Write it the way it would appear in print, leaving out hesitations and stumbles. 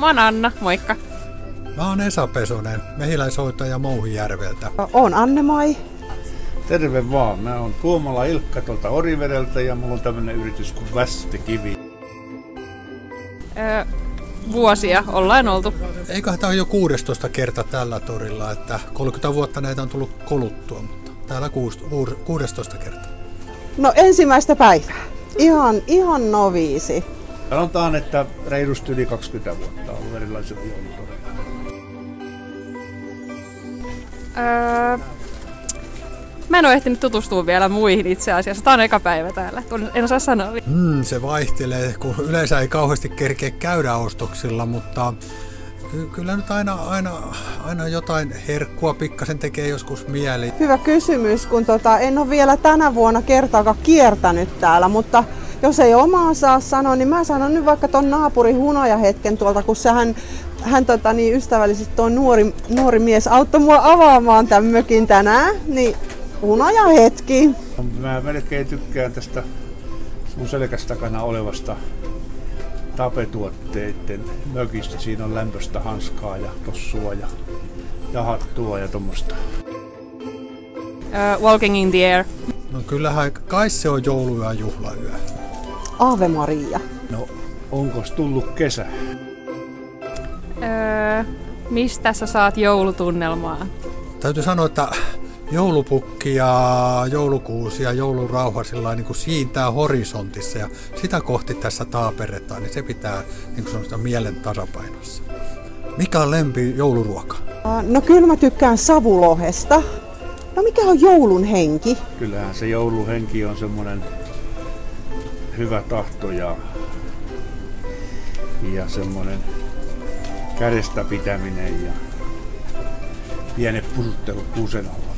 Mä oon Anna, moikka. Mä oon Esa Pesonen, mehiläishoitaja Mouhijärveltä. Oon Anne-Mai. Terve vaan, mä oon Tuomola Ilkka tuolta Orivedeltä ja mulla on tämmönen yritys kuin Västekivi. Vuosia ollaan oltu. Eiköhän tää on jo 16 kerta tällä torilla, että 30 vuotta näitä on tullut koluttua, mutta täällä 16 kertaa. No ensimmäistä päivää. Ihan noviisi. Sanotaan, että reilusti yli 20 vuotta on ollut erilaisia joulutoreja. Mä en ole ehtinyt tutustua vielä muihin itse asiassa. Tää on eka päivä täällä. En osaa sanoa. Se vaihtelee, kun yleensä ei kauheasti kerkeä käydä ostoksilla, mutta kyllä nyt aina jotain herkkua pikkasen tekee joskus mieli. Hyvä kysymys, kun en ole vielä tänä vuonna kertaakaan kiertänyt täällä, mutta jos ei omaa saa sanoa, niin mä sanon nyt vaikka ton naapurin Hunoja hetken tuolta, kun hän ystävällisesti tuo nuori mies auttoi mua avaamaan tämän mökin tänään, niin Hunoja hetki. Mä melkein tykkään tästä mun selkästä takana olevasta tapetuotteiden mökistä. Siinä on lämpöistä hanskaa ja tossua ja hattua ja tommosta. Walking in the air. No kyllähän kai se on joulu- ja juhlayö. Ave Maria. No, onkos tullut kesä? Mistä sä saat joulutunnelmaa? Täytyy sanoa, että joulupukki ja joulukuusi ja joulurauha sillä niin kuin siintää horisontissa ja sitä kohti tässä taaperretaan, niin se pitää niin kuin mielen tasapainossa. Mikä on lempi jouluruoka? No kyllä mä tykkään savulohesta. No mikä on joulun henki? Kyllähän se jouluhenki on semmonen hyvä tahto ja semmonen kädestä pitäminen ja pienet pusuttelut kuusen alla.